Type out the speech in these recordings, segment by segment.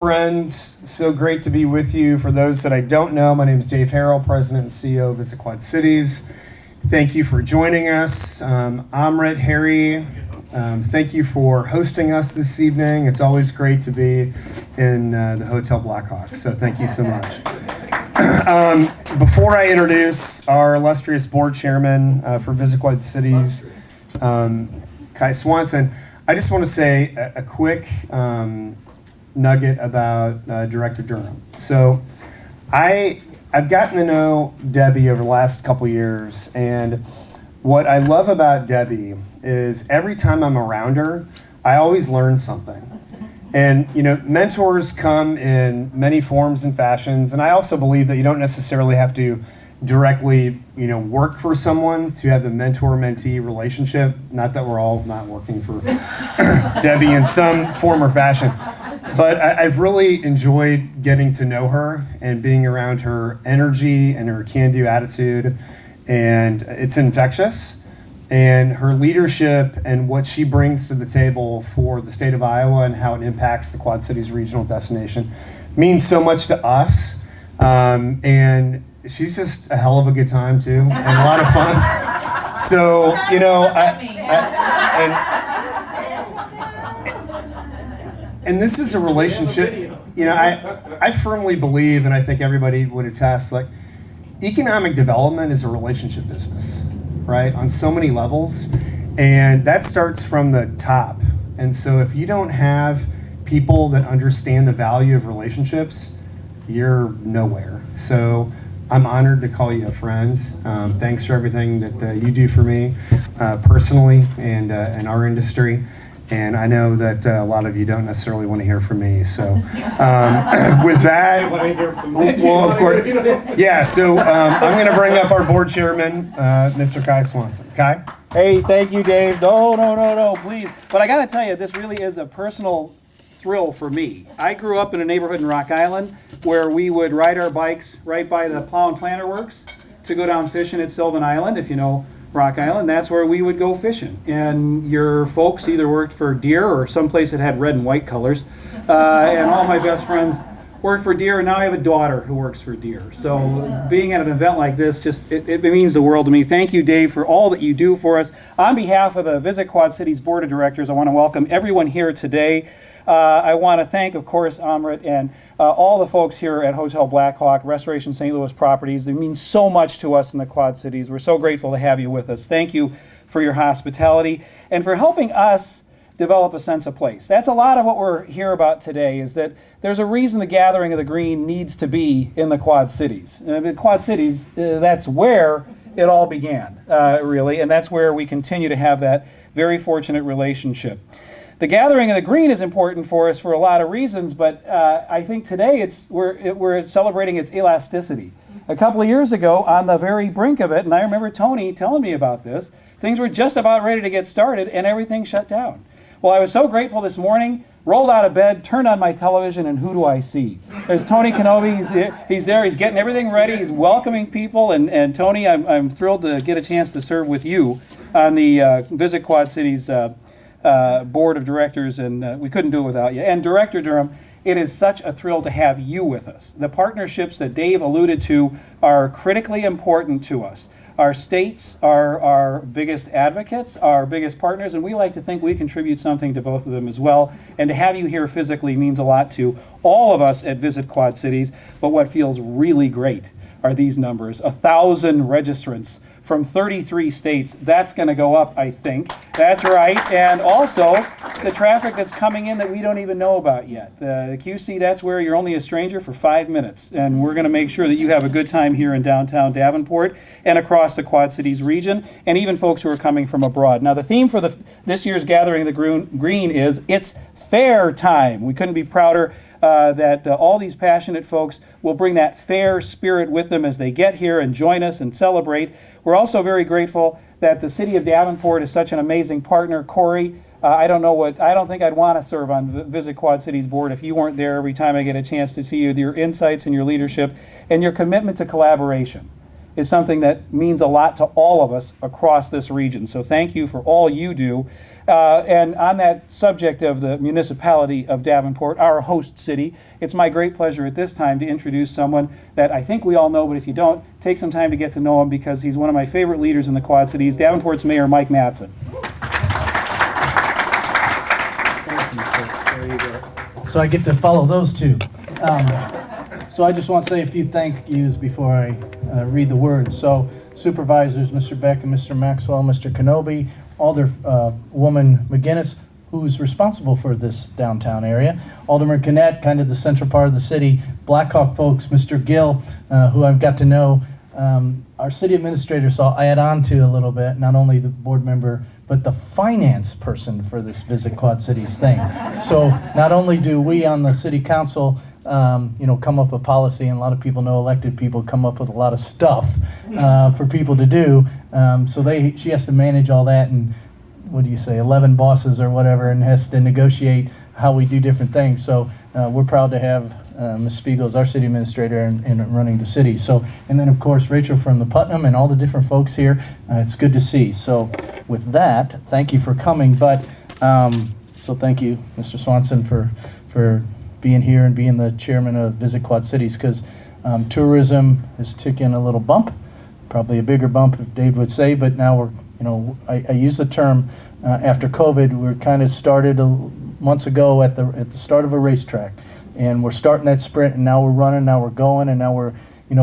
Friends, so great to be with you. For those that I don't know, my name is Dave Herrell, President and CEO of Visit Quad Cities. Thank you for joining us. Amrit, Harry, thank you for hosting us this evening. It's always great to be in the Hotel Blackhawk, so thank you so much. Before I introduce our illustrious board chairman for Visit Quad Cities, Kai Swanson, I just want to say a quick nugget about Director Durham. So I've gotten to know Debbie over the last couple years, and what I love about Debbie is every time I'm around her, I always learn something. And mentors come in many forms and fashions, and I also believe that you don't necessarily have to directly work for someone to have a mentor-mentee relationship. Not that we're all not working for Debbie in some form or fashion. But I've really enjoyed getting to know her and being around her energy and her can-do attitude, and it's infectious. And her leadership and what she brings to the table for the state of Iowa and how it impacts the Quad Cities regional destination means so much to us. And she's just a hell of a good time too, and a lot of fun. So And this is a relationship, I firmly believe, and I think everybody would attest, like, economic development is a relationship business, right? On so many levels. And that starts from the top. And so if you don't have people that understand the value of relationships, you're nowhere. So I'm honored to call you a friend. Thanks for everything that you do for me personally and in our industry. And I know that a lot of you don't necessarily want to hear from me. So with that, well, of course, yeah. So I'm going to bring up our board chairman, Mr. Kai Swanson. Kai? Hey, thank you, Dave. No, please. But I got to tell you, this really is a personal thrill for me. I grew up in a neighborhood in Rock Island where we would ride our bikes right by the Plow and Planter Works to go down fishing at Sylvan Island, if you know Rock Island. That's where we would go fishing. And your folks either worked for Deere or someplace that had red and white colors. And all my best friends worked for Deere, and now I have a daughter who works for Deere. So being at an event like this, it means the world to me. Thank you, Dave, for all that you do for us. On behalf of the Visit Quad Cities Board of Directors, I want to welcome everyone here today. I want to thank, of course, Amrit and all the folks here at Hotel Blackhawk, Restoration St. Louis Properties. They mean so much to us in the Quad Cities. We're so grateful to have you with us. Thank you for your hospitality and for helping us develop a sense of place. That's a lot of what we're here about today, is that there's a reason the Gathering of the Green needs to be in the Quad Cities. The Quad Cities, that's where it all began, really, and that's where we continue to have that very fortunate relationship. The Gathering of the Green is important for us for a lot of reasons, but I think today we're celebrating its elasticity. A couple of years ago, on the very brink of it, and I remember Tony telling me about this, things were just about ready to get started and everything shut down. Well, I was so grateful this morning, rolled out of bed, turned on my television, and who do I see? There's Tony Kenobi. He's there. He's getting everything ready. He's welcoming people. And Tony, I'm thrilled to get a chance to serve with you on the Visit Quad Cities Board of Directors, and we couldn't do it without you. And Director Durham, it is such a thrill to have you with us. The partnerships that Dave alluded to are critically important to us. Our states are our biggest advocates, our biggest partners, and we like to think we contribute something to both of them as well. And to have you here physically means a lot to all of us at Visit Quad Cities. But what feels really great are these numbers. 1,000 registrants from 33 states. That's going to go up, I think. That's right. And also the traffic that's coming in that we don't even know about yet. The QC, that's where you're only a stranger for 5 minutes. And we're going to make sure that you have a good time here in downtown Davenport and across the Quad Cities region, and even folks who are coming from abroad. Now, the theme for this year's Gathering of the Green is It's Fair Time. We couldn't be prouder that all these passionate folks will bring that fair spirit with them as they get here and join us and celebrate. We're also very grateful that the city of Davenport is such an amazing partner. Corey, I don't think I'd want to serve on the Visit Quad Cities board if you weren't there every time I get a chance to see you, your insights and your leadership and your commitment to collaboration. is something that means a lot to all of us across this region. So thank you for all you do. And on that subject of the municipality of Davenport, our host city, it's my great pleasure at this time to introduce someone that I think we all know, but if you don't, take some time to get to know him because he's one of my favorite leaders in the Quad Cities, Davenport's Mayor Mike Matson. So I get to follow those two. So I just want to say a few thank yous before I read the words. So supervisors, Mr. Beck and Mr. Maxwell, Mr. Kenobi, Alderwoman McGinnis, who's responsible for this downtown area, Alderman Cannett, kind of the central part of the city, Blackhawk folks, Mr. Gill, who I've got to know, our city administrator, so I add on to a little bit, not only the board member, but the finance person for this Visit Quad Cities thing. So not only do we on the city council, come up with policy, and a lot of people know elected people come up with a lot of stuff for people to do. So she has to manage all that, and what do you say, 11 bosses or whatever, and has to negotiate how we do different things. So we're proud to have Ms. Spiegel as our city administrator and running the city. So, and then of course Rachel from the Putnam and all the different folks here. It's good to see. So with that, thank you for coming. But so thank you, Mr. Swanson, for being here and being the chairman of Visit Quad Cities, because tourism is taking a little bump, probably a bigger bump, if Dave would say. But now I use the term after COVID. We're kind of started months ago at the start of a racetrack. And we're starting that sprint, and now we're running, now we're going, and now we're,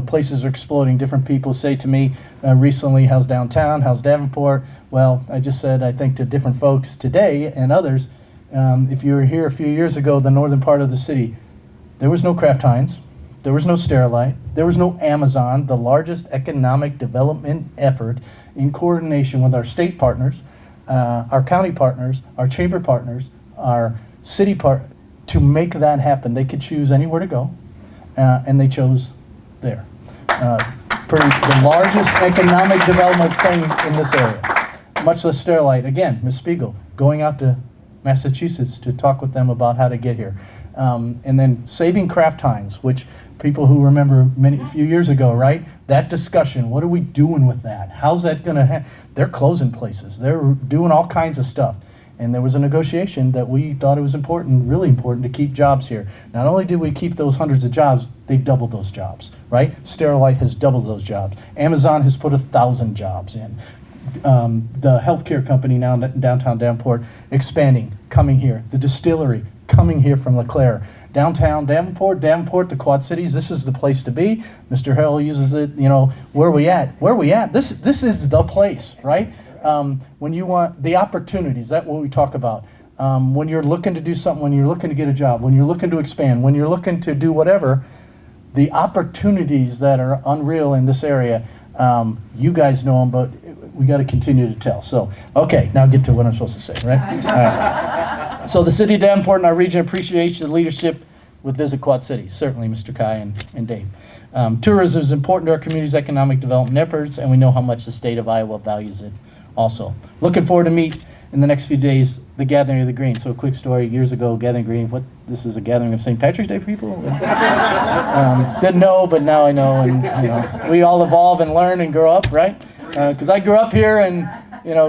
places are exploding. Different people say to me recently, how's downtown, how's Davenport? Well, I just said, I think to different folks today and others, if you were here a few years ago, the northern part of the city, there was no Kraft Heinz, there was no Sterilite, there was no Amazon, the largest economic development effort in coordination with our state partners, our county partners, our chamber partners, our city partners. To make that happen, they could choose anywhere to go, and they chose there. The largest economic development thing in this area, much less Sterilite. Again, Ms. Spiegel, going out to Massachusetts to talk with them about how to get here. And then saving Kraft Heinz, which people who remember a few years ago, right? That discussion, what are we doing with that? How's that going to happen? They're closing places. They're doing all kinds of stuff. And there was a negotiation that we thought it was important, really important, to keep jobs here. Not only did we keep those hundreds of jobs, they've doubled those jobs, right? Sterilite has doubled those jobs. Amazon has put 1,000 jobs in. The healthcare company now in downtown Davenport expanding, coming here. The distillery coming here from LeClaire. Downtown Davenport, the Quad Cities, this is the place to be. Mr. Herrell uses it, where are we at? Where are we at? This is the place, right? When you want the opportunities, that's what we talk about. When you're looking to do something, when you're looking to get a job, when you're looking to expand, when you're looking to do whatever, the opportunities that are unreal in this area, you guys know them, but we got to continue to tell. So, okay, now get to what I'm supposed to say, right? All right. So the city of Davenport and our region appreciates the leadership with Visit Quad Cities, certainly Mr. Kai and Dave. Tourism is important to our community's economic development efforts, and we know how much the state of Iowa values it. Also, looking forward to meet in the next few days the Gathering of the Green. So a quick story, years ago, Gathering Green, this is a gathering of St. Patrick's Day people? Didn't know, but now I know, and we all evolve and learn and grow up, right? Because I grew up here, and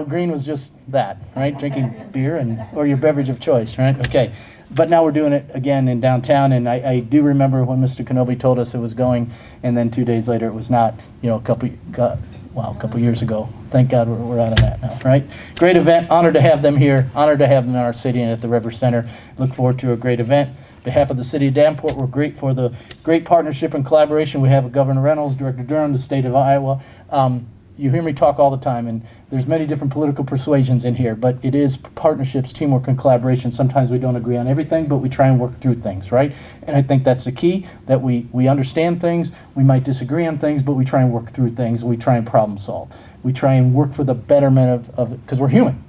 green was just that, right? Drinking beer or your beverage of choice, right? Okay. But now we're doing it again in downtown, and I do remember when Mr. Kenobi told us it was going, and then 2 days later it was not, a couple years ago. Thank God we're out of that now, right? Great event. Honored to have them here. Honored to have them in our city and at the River Center. Look forward to a great event. On behalf of the city of Davenport, we're great for the great partnership and collaboration we have with Governor Reynolds, Director Durham, the state of Iowa. You hear me talk all the time, and there's many different political persuasions in here, but it is partnerships, teamwork, and collaboration. Sometimes we don't agree on everything, but we try and work through things, right? And I think that's the key, that we understand things, we might disagree on things, but we try and work through things, and we try and problem solve. We try and work for the betterment of because we're human.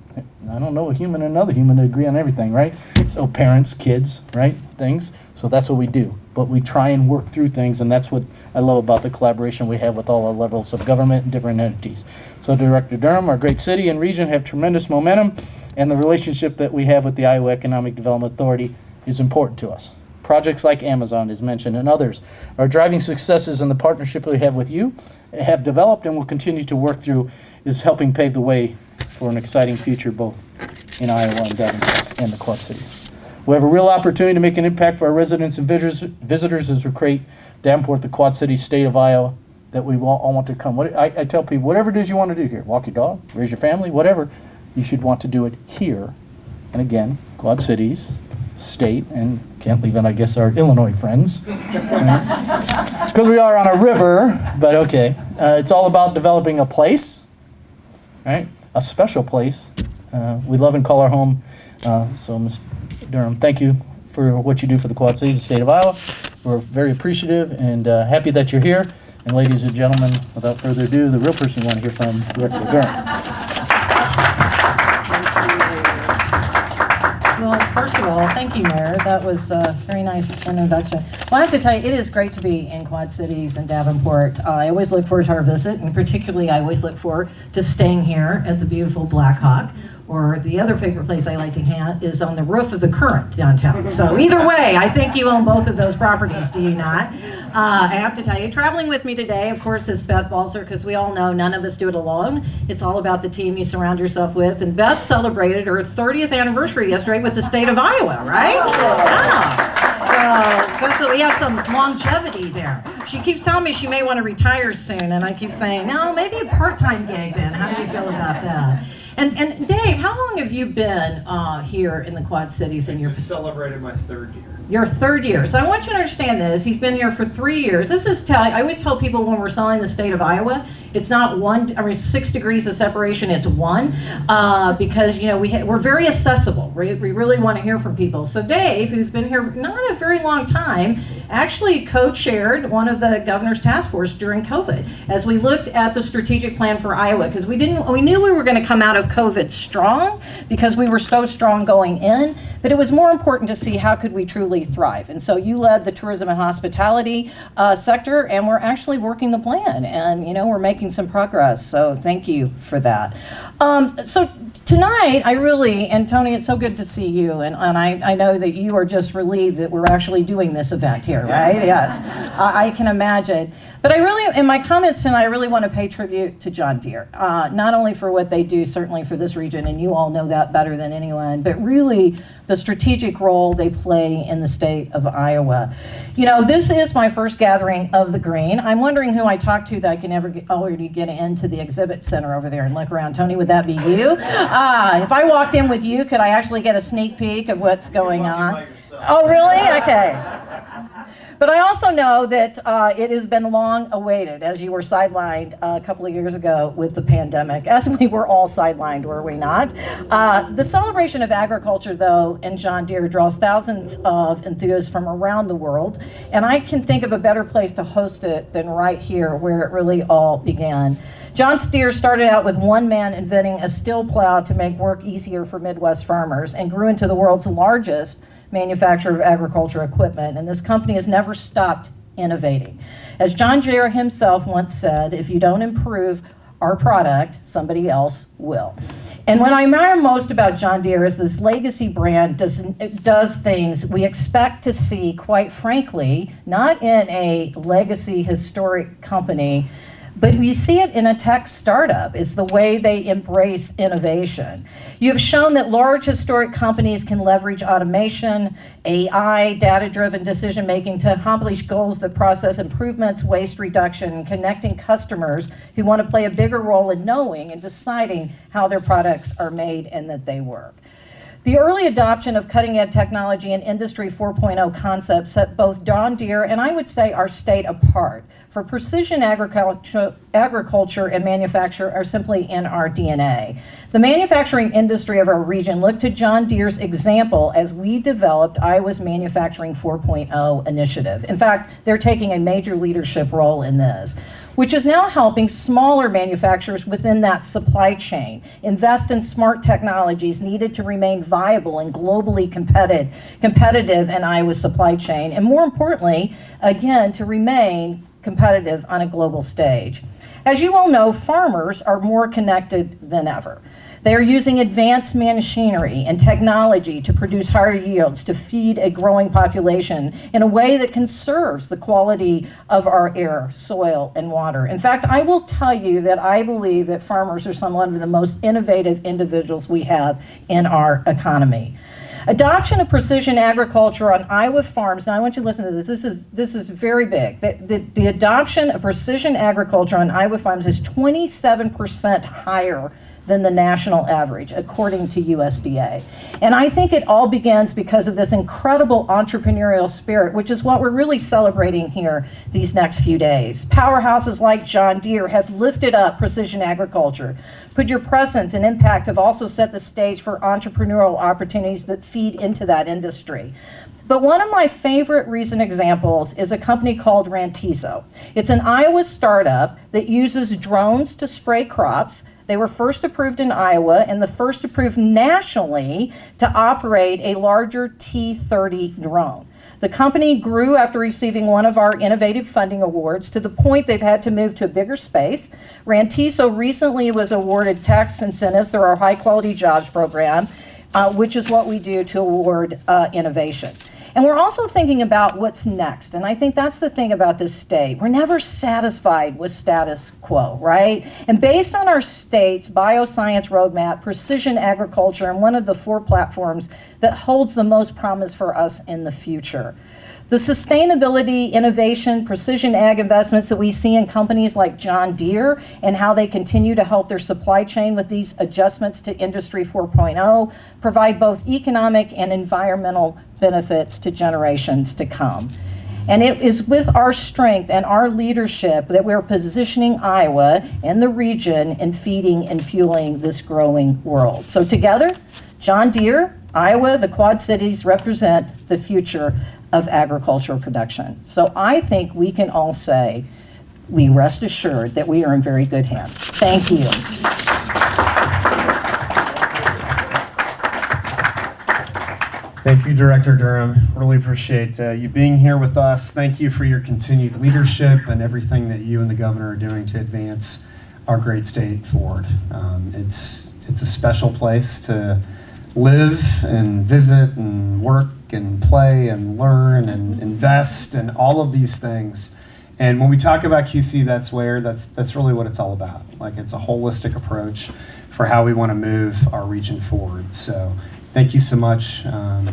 I don't know a human and another human to agree on everything, right? So parents, kids, right, things. So that's what we do. But we try and work through things, and that's what I love about the collaboration we have with all our levels of government and different entities. So Director Durham, our great city and region have tremendous momentum, and the relationship that we have with the Iowa Economic Development Authority is important to us. Projects like Amazon is mentioned and others are driving successes, and the partnership we have with you have developed and will continue to work through is helping pave the way for an exciting future both in Iowa and Davenport and the Quad Cities. We have a real opportunity to make an impact for our residents and visitors as we create Davenport, the Quad Cities state of Iowa that we all want to come. I tell people, whatever it is you want to do here, walk your dog, raise your family, whatever, you should want to do it here. And again, Quad Cities, state, and can't leave out, I guess, our Illinois friends. Because we are on a river, but okay. It's all about developing a place, right? A special place we love and call our home. So, Mr. Durham, thank you for what you do for the Quad Cities, the state of Iowa. We're very appreciative and happy that you're here. And ladies and gentlemen, without further ado, the real person you want to hear from, Director Durham. Well, first of all, thank you, Mayor. That was a very nice introduction. Well, I have to tell you, it is great to be in Quad Cities and Davenport. I always look forward to our visit, and particularly I always look forward to staying here at the beautiful Black Hawk. Or the other favorite place I like to hang is on the roof of the Current downtown. So either way, I think you own both of those properties, do you not? I have to tell you, traveling with me today, of course, is Beth Balzer, because we all know none of us do it alone. It's all about the team you surround yourself with. And Beth celebrated her 30th anniversary yesterday with the state of Iowa, right? Yeah. So we have some longevity there. She keeps telling me she may want to retire soon, and I keep saying, no, maybe a part-time gig then. How do you feel about that? And Dave, how long have you been here in the Quad Cities? In your Just celebrated my 3rd year. Your 3rd year. So I want you to understand this. He's been here for 3 years. I always tell people when we're selling the state of Iowa, it's not 6 degrees of separation, it's 1, because we're very accessible. We really want to hear from people. So Dave, who's been here not a very long time, actually co-chaired one of the governor's task force during COVID as we looked at the strategic plan for Iowa, because we knew we were going to come out of COVID strong because we were so strong going in, but it was more important to see how could we truly thrive. And so you led the tourism and hospitality sector, and we're actually working the plan, and we're making some progress. So thank you for that. So tonight, and Tony, it's so good to see you, and I know that you are just relieved that we're actually doing this event here, right? Yes, I can imagine. But in my comments tonight, I really want to pay tribute to John Deere, not only for what they do, certainly for this region, and you all know that better than anyone, but really the strategic role they play in the state of Iowa. This is my first gathering of the green. I'm wondering who I talked to that I can already get into the exhibit center over there and look around. Tony, would that be you? If I walked in with you, could I actually get a sneak peek of what's going on? Oh, really? Okay. But I also know that it has been long awaited, as you were sidelined a couple of years ago with the pandemic, as we were all sidelined, were we not? The celebration of agriculture, though, in John Deere draws thousands of enthusiasts from around the world, and I can think of a better place to host it than right here, where it really all began. John Deere started out with one man inventing a steel plow to make work easier for Midwest farmers, and grew into the world's largest manufacturer of agriculture equipment, and this company has never stopped innovating. As John Deere himself once said, if you don't improve our product, somebody else will. And what I admire most about John Deere is this legacy brand does things we expect to see, quite frankly, not in a legacy historic company, but we see it in a tech startup. It's the way they embrace innovation. You've shown that large historic companies can leverage automation, AI, data-driven decision-making to accomplish goals that process improvements, waste reduction, and connecting customers who want to play a bigger role in knowing and deciding how their products are made and that they work. The early adoption of cutting-edge technology and Industry 4.0 concepts set both John Deere and I would say our state apart. For precision agriculture and manufacture are simply in our DNA. The manufacturing industry of our region looked to John Deere's example as we developed Iowa's Manufacturing 4.0 initiative. In fact, they're taking a major leadership role in this, which is now helping smaller manufacturers within that supply chain invest in smart technologies needed to remain viable and globally competitive in Iowa's supply chain, and more importantly, again, to remain competitive on a global stage. As you all know, farmers are more connected than ever. They are using advanced machinery and technology to produce higher yields to feed a growing population in a way that conserves the quality of our air, soil, and water. In fact, I will tell you that I believe that farmers are some of the most innovative individuals we have in our economy. Adoption of precision agriculture on Iowa farms. Now, I want you to listen to this. This is very big. The adoption of precision agriculture on Iowa farms is 27% higher than the national average, according to USDA. And I think it all begins because of this incredible entrepreneurial spirit, which is what we're really celebrating here these next few days. Powerhouses like John Deere have lifted up precision agriculture. But your presence and impact have also set the stage for entrepreneurial opportunities that feed into that industry. But one of my favorite recent examples is a company called Rantiso. It's an Iowa startup that uses drones to spray crops. They were first approved in Iowa and the first approved nationally to operate a larger T-30 drone. The company grew after receiving one of our innovative funding awards to the point they've had to move to a bigger space. Rantiso recently was awarded tax incentives through our High Quality Jobs program, which is what we do to award innovation. And we're also thinking about what's next. And I think that's the thing about this state. We're never satisfied with status quo, right? And based on our state's bioscience roadmap, precision agriculture, and one of the 4 platforms that holds the most promise for us in the future. The sustainability, innovation, precision ag investments that we see in companies like John Deere and how they continue to help their supply chain with these adjustments to Industry 4.0 provide both economic and environmental benefits to generations to come. And it is with our strength and our leadership that we're positioning Iowa and the region in feeding and fueling this growing world. So together, John Deere, Iowa, the Quad Cities represent the future of agricultural production. So I think we can all say, we rest assured that we are in very good hands. Thank you. Thank you, Director Durham. Really appreciate you being here with us. Thank you for your continued leadership and everything that you and the governor are doing to advance our great state forward. It's a special place to live and visit and work and play and learn and invest and all of these things. And when we talk about QC, that's really what it's all about. Like, it's a holistic approach for how we want to move our region forward. So thank you so much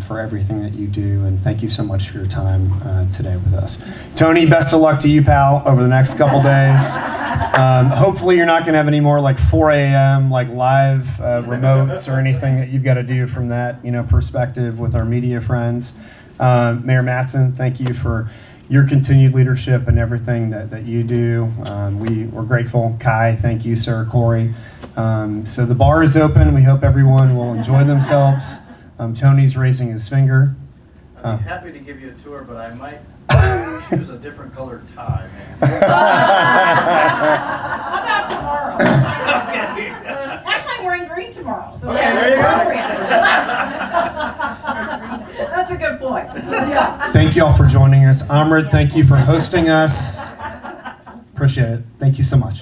for everything that you do, and thank you so much for your time today with us. Tony, best of luck to you, pal, over the next couple days. Hopefully you're not going to have any more like 4 a.m. like live remotes or anything that you've got to do from that perspective with our media friends. Mayor Matson, thank you for your continued leadership and everything that you do. We're grateful. Kai, thank you, sir. Corey. So the bar is open. We hope everyone will enjoy themselves. Tony's raising his finger. I'd be happy to give you a tour, but I might choose a different colored tie. How about tomorrow? Okay. Actually, I'm wearing green tomorrow. So Okay, there you go. That's a good point. Thank you all for joining us. Amrit, thank you for hosting us. Appreciate it. Thank you so much.